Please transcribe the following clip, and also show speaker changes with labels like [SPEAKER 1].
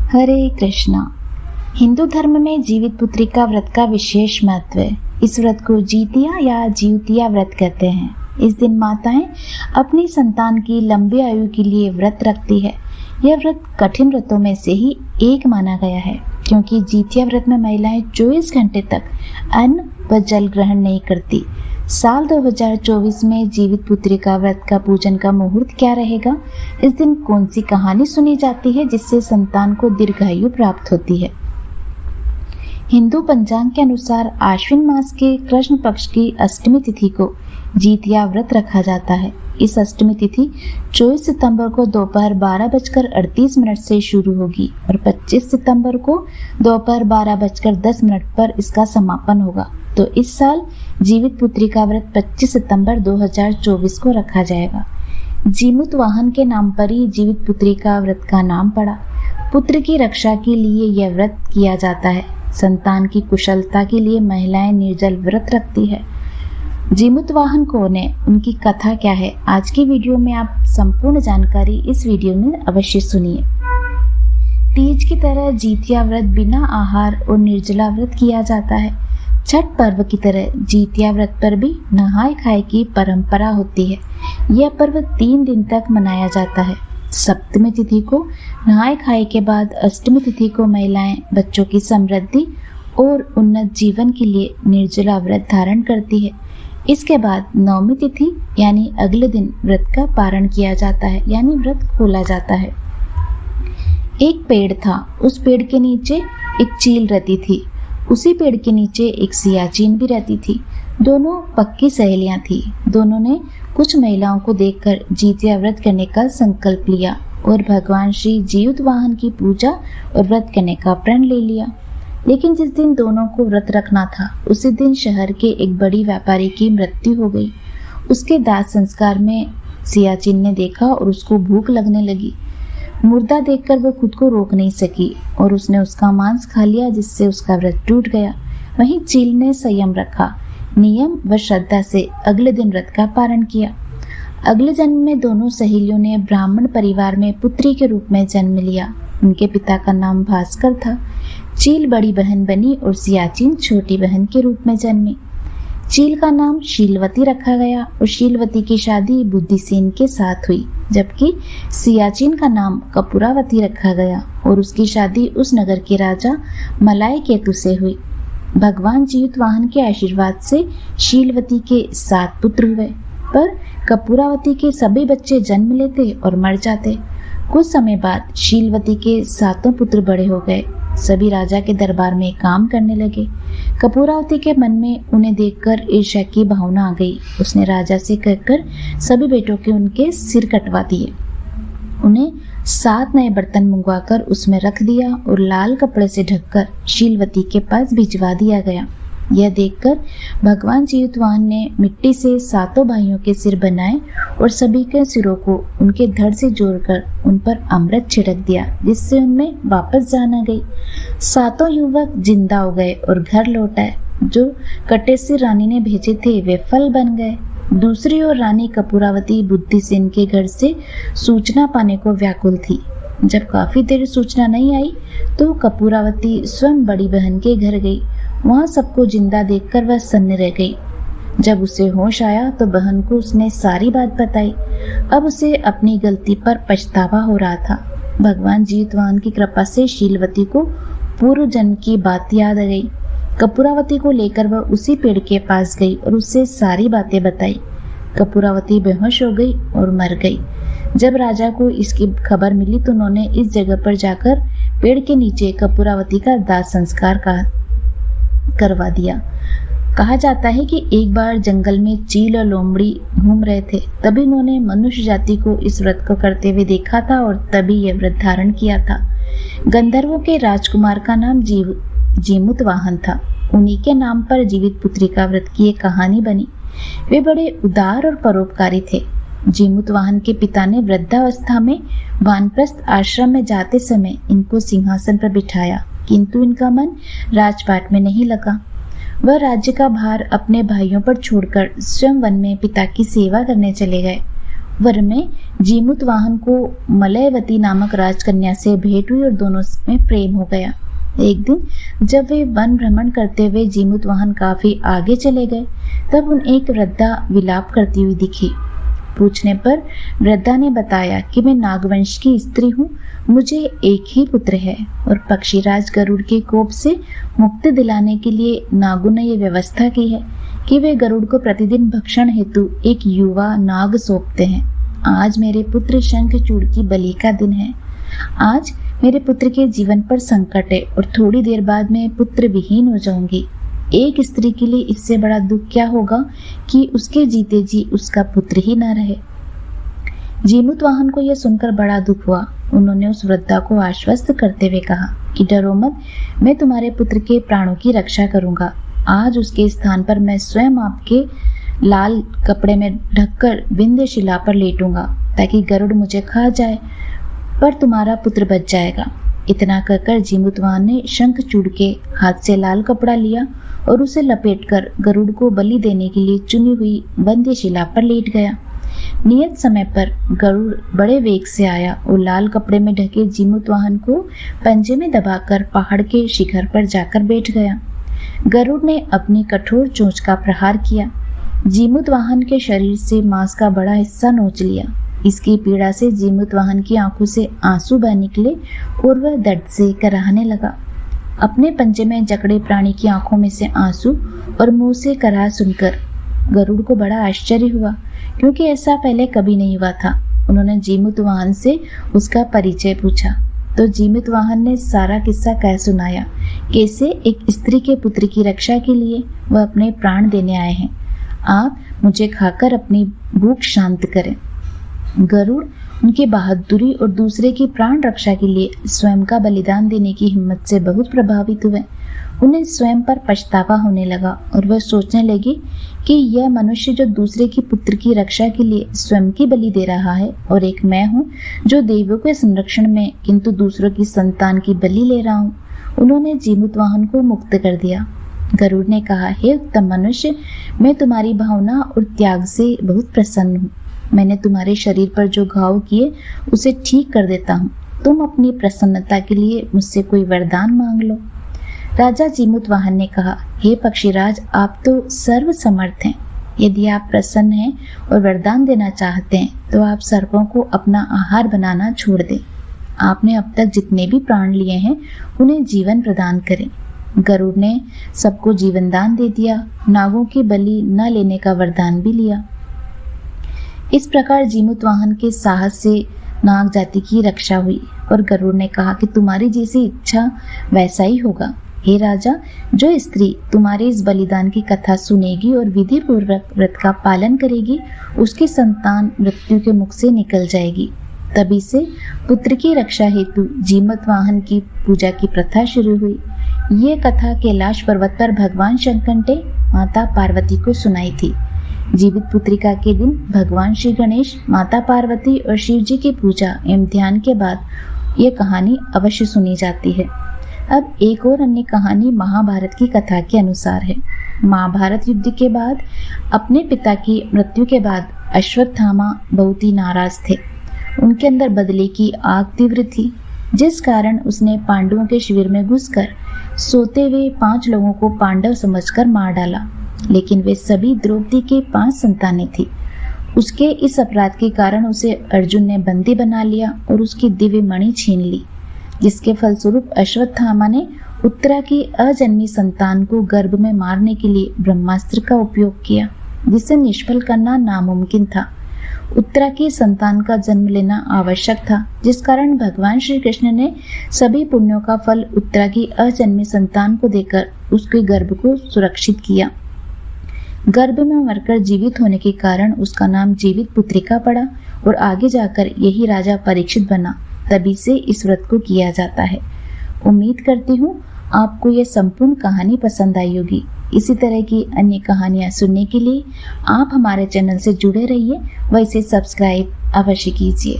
[SPEAKER 1] हरे कृष्णा। हिंदू धर्म में जीवित पुत्रिका व्रत का विशेष महत्व है। इस व्रत को जीतिया या जीवतिया व्रत कहते हैं। इस दिन माताएं अपनी संतान की लंबी आयु के लिए व्रत रखती है। यह व्रत कठिन व्रतों में से ही एक माना गया है, क्योंकि जीतिया व्रत में महिलाएं 24 घंटे तक अन्न व जल ग्रहण नहीं करती। साल 2024 में जीवित पुत्रिका व्रत का पूजन का मुहूर्त क्या रहेगा? इस दिन कौन सी कहानी सुनी जाती है जिससे संतान को दीर्घायु प्राप्त होती है? हिंदू पंचांग के अनुसार आश्विन मास के कृष्ण पक्ष की अष्टमी तिथि को जीतिया व्रत रखा जाता है। इस अष्टमी तिथि 24 सितंबर को दोपहर 12:38 से शुरू होगी और 25 सितंबर को दोपहर 12:10 पर इसका समापन होगा। तो इस साल जीवित पुत्रिका व्रत 25 सितंबर 2024 को रखा जाएगा। जीमूत वाहन के नाम पर ही जीवित पुत्रिका व्रत का नाम पड़ा। पुत्र की रक्षा के लिए यह व्रत किया जाता है। संतान की कुशलता के लिए महिलाएं निर्जल व्रत रखती है। जीमूत वाहन कौन है, उनकी कथा क्या है? आज की वीडियो में आप संपूर्ण जानकारी इस वीडियो में अवश्य सुनिए। तीज की तरह जीतिया व्रत बिना आहार और निर्जला व्रत किया जाता है। छठ पर्व की तरह जीतिया व्रत पर भी नहाए खाए की परंपरा होती है। यह पर्व 3 दिन तक मनाया जाता है। सप्तमी तिथि को नहाए खाए के बाद अष्टमी तिथि को महिलाएं बच्चों की समृद्धि और उन्नत जीवन के लिए निर्जला व्रत धारण करती है। इसके बाद नवमी तिथि यानी अगले दिन व्रत का पारण किया जाता है, यानी व्रत खोला जाता है। एक पेड़ था, उस पेड़ के नीचे एक चील रहती थी। उसी पेड़ के नीचे एक सियाचिन भी रहती थी। दोनों पक्की सहेलियां थी। दोनों ने कुछ महिलाओं को देखकर जीतिया व्रत करने का संकल्प लिया और भगवान श्री जीवित वाहन की पूजा और व्रत करने का प्रण ले लिया। लेकिन जिस दिन दोनों को व्रत रखना था, उसी दिन शहर के एक बड़ी व्यापारी की मृत्यु हो गई। उसके दाह संस्कार में सियाचिन ने देखा और उसको भूख लगने लगी। मुर्दा देखकर वो खुद को रोक नहीं सकी और उसने उसका मांस खा लिया, जिससे उसका व्रत टूट गया। वहीं चील ने संयम रखा, नियम व श्रद्धा से अगले दिन व्रत का पारण किया। अगले जन्म में दोनों सहेलियों ने ब्राह्मण परिवार में पुत्री के रूप में जन्म लिया। उनके पिता का नाम भास्कर था। चील बड़ी बहन बनी और सियाचिन छोटी बहन के रूप में जन्मी। चील का नाम शीलवती रखा गया और शीलवती की शादी बुद्धिसेन के साथ हुई, जबकि सियाचिन का नाम कपूरावती रखा गया और उसकी शादी उस नगर के राजा मलाय केतु से हुई। भगवान जीवित वाहन के आशीर्वाद से शीलवती के 7 पुत्र हुए, पर कपूरावती के सभी बच्चे जन्म लेते और मर जाते। कुछ समय बाद शीलवती के 7 पुत्र बड़े हो गए। सभी राजा के दरबार में काम करने लगे। कपूरावती के मन में उन्हें देखकर ईर्ष्या की भावना आ गई। उसने राजा से कहकर सभी बेटों के उनके सिर कटवा दिए। उन्हें 7 नए बर्तन मंगवाकर उसमें रख दिया और लाल कपड़े से ढककर शीलवती के पास भिजवा दिया गया। यह देखकर भगवान जीवितवाहन ने मिट्टी से 7 भाइयों के सिर बनाए और सभी के सिरों को उनके धड़ से जोड़कर उन पर अमृत छिड़क दिया, जिससे उनमें वापस जान आ गई। 7 युवक जिंदा हो गए और घर लौट आए। जो कटे सिर रानी ने भेजे थे वे फल बन गए। दूसरी ओर रानी कपूरावती बुद्धिसेन के घर से सूचना पाने को व्याकुल थी। जब काफी देर सूचना नहीं आई तो कपूरावती स्वयं बड़ी बहन के घर गई। वहां सबको जिंदा देखकर वह सन्न रह गई। जब उसे होश आया तो बहन को उसने सारी बात बताई। अब उसे अपनी गलती पर पछतावा हो रहा था। भगवान जीवितवाहन की कृपा से शीलवती को पूर्व जन्म की बात याद आ गई। कपूरावती को लेकर वह उसी पेड़ के पास गई और उससे सारी बातें बताई। कपूरावती बेहोश हो गई और मर गई। जब राजा को इसकी खबर मिली तो उन्होंने इस जगह पर जाकर पेड़ के नीचे कपूरावती का दाह संस्कार करवा दिया। कहा जाता है कि एक बार जंगल में चील और लोमड़ी घूम रहे थे। तभी उन्होंने मनुष्य जाति को इस व्रत को करते हुए देखा था और तभी यह व्रत धारण किया था। गंधर्वों के राजकुमार का नाम जीमूत वाहन था। उन्हीं के नाम पर जीवित पुत्रिका व्रत की एक कहानी बनी। वे बड़े उदार और परोपकारी थे। जीमूत वाहन के पिता ने वृद्धावस्था में वानप्रस्थ आश्रम में जाते समय इनको सिंहासन पर बिठाया, किंतु इनका मन राजपाट में नहीं लगा। वह राज्य का भार अपने भाइयों पर छोड़कर स्वयं वन में पिता की सेवा करने चले गए। वर में जीमूतवाहन को मलयवती नामक राजकन्या से भेंट हुई और दोनों में प्रेम हो गया। एक दिन जब वे वन भ्रमण करते हुए जीमूतवाहन काफी आगे चले गए, तब उन्हें एक वृद्धा विलाप करती हुई दिखी। पूछने पर वृद्धा ने बताया कि मैं नागवंश की स्त्री हूँ, मुझे एक ही पुत्र है और पक्षीराज गरुड़ के कोप से मुक्ति दिलाने के लिए नागों ने ये व्यवस्था की है कि वे गरुड़ को प्रतिदिन भक्षण हेतु एक युवा नाग सौंपते हैं। आज मेरे पुत्र शंखचूड़ की बलि का दिन है। आज मेरे पुत्र के जीवन पर संकट है और थोड़ी देर बाद मैं पुत्र विहीन हो जाऊंगी। एक स्त्री के लिए इससे बड़ा दुख क्या होगा कि उसके जीते जी उसका पुत्र ही न रहे। जीमूतवाहन को यह सुनकर बड़ा दुख हुआ। उन्होंने उस वृद्धा को आश्वस्त करते हुए कहा कि डरो मत, मैं तुम्हारे पुत्र के प्राणों की रक्षा करूंगा। आज उसके स्थान पर मैं स्वयं आपके लाल कपड़े में ढककर विंध्यशिला पर लेटूंगा ताकि गरुड़ मुझे खा जाए, पर तुम्हारा पुत्र बच जाएगा। इतना कहकर जीमूतवाहन ने शंखचूड़ के हाथ से लाल कपड़ा लिया और उसे लपेटकर गरुड़ को बलि देने के लिए चुनी हुई विंध्यशिला पर लेट गया। नियत समय पर गरुड़ बड़े वेग से आया और लाल कपड़े में ढके जीमूतवाहन को पंजे में दबाकर पहाड़ के शिखर पर जाकर बैठ गया। गरुड़ ने अपनी कठोर चोंच का प्रहार किया। जीमूतवाहन के शरीर से मांस का बड़ा हिस्सा नोच लिया। इसकी पीड़ा से जीमूतवाहन की आंखों से आंसू बह निकले और वह दर्द से कराहने लगा। अपने पंजे में जकड़े प्राणी की आंखों में से आंसू और मुंह से कराह सुनकर गरुड़ को बड़ा आश्चर्य हुआ, क्योंकि ऐसा पहले कभी नहीं हुआ था। उन्होंने जीमूतवाहन से उसका परिचय पूछा तो जीमूतवाहन ने सारा किस्सा कह सुनाया। कैसे एक स्त्री के पुत्र की रक्षा के लिए वह अपने प्राण देने आए हैं। आप मुझे खाकर अपनी भूख शांत करें। गरुड़ उनकी बहादुरी और दूसरे की प्राण रक्षा के लिए स्वयं का बलिदान देने की हिम्मत से बहुत प्रभावित हुए। उन्हें स्वयं पर पछतावा होने लगा और वह सोचने लगी कि यह मनुष्य जो दूसरे की पुत्र की रक्षा के लिए स्वयं की बलि दे रहा है और एक मैं हूँ जो देवों के संरक्षण में किंतु दूसरों की संतान की बलि ले रहा हूँ। उन्होंने जीमूतवाहन को मुक्त कर दिया। गरुड़ ने कहा, हे उत्तम मनुष्य, मैं तुम्हारी भावना और त्याग से बहुत प्रसन्न हूँ। मैंने तुम्हारे शरीर पर जो घाव किए उसे ठीक कर देता हूँ। तुम अपनी प्रसन्नता के लिए मुझसे कोई वरदान मांग लो। राजा जीमूतवाहन ने कहा, हे पक्षीराज, आप तो सर्व समर्थ हैं। यदि आप प्रसन्न हैं और वरदान देना चाहते हैं तो आप सर्पों को अपना आहार बनाना छोड़ दें। आपने अब तक जितने भी प्राण लिए हैं उन्हें जीवन प्रदान करें। गरुड़ ने सबको जीवन दान दे दिया, नागों की बलि न लेने का वरदान भी लिया। इस प्रकार जीमूतवाहन के साहस से नाग जाति की रक्षा हुई और गरुड़ ने कहा कि तुम्हारी जैसी इच्छा वैसा ही होगा। हे राजा, जो स्त्री तुम्हारे इस बलिदान की कथा सुनेगी और विधि पूर्वक व्रत का पालन करेगी, उसकी संतान मृत्यु के मुख से निकल जाएगी। तभी से पुत्र की रक्षा हेतु जीमूतवाहन की पूजा की प्रथा शुरू हुई। ये कथा कैलाश पर्वत पर भगवान शंकर ने माता पार्वती को सुनाई थी। जीवित पुत्रिका के दिन भगवान श्री गणेश, माता पार्वती और शिव जी की पूजा एवं ध्यान के बाद ये कहानी अवश्य सुनी जाती है। अब एक और अन्य कहानी महाभारत की कथा के अनुसार है। महाभारत युद्ध के बाद अपने पिता की मृत्यु के बाद अश्वत्थामा बहुत ही नाराज थे। उनके अंदर बदले की आग तीव्र थी, जिस कारण उसने पांडवों के शिविर में घुसकर सोते हुए 5 लोगों को पांडव समझकर मार डाला, लेकिन वे सभी द्रौपदी के 5 संतानें थी। उसके इस अपराध के कारण उसे अर्जुन ने बंदी बना लिया और उसकी दिव्य मणि छीन ली, जिसके फलस्वरूप अश्वत्थामा ने उत्तरा की अजन्मी संतान को गर्भ में मारने के लिए ब्रह्मास्त्र का उपयोग किया, जिसे निष्फल करना नामुमकिन था। उत्तरा की संतान का जन्म लेना आवश्यक था, जिस कारण भगवान श्री कृष्ण ने सभी पुण्यों का फल उत्तरा की अजन्मी संतान को देकर उसके गर्भ को सुरक्षित किया। गर्भ में मरकर जीवित होने के कारण उसका नाम जीवित पुत्रिका पड़ा और आगे जाकर यही राजा परीक्षित बना। तभी से इस व्रत को किया जाता है। उम्मीद करती हूँ आपको यह संपूर्ण कहानी पसंद आई होगी। इसी तरह की अन्य कहानियाँ सुनने के लिए आप हमारे चैनल से जुड़े रहिए व इसे सब्सक्राइब अवश्य कीजिए।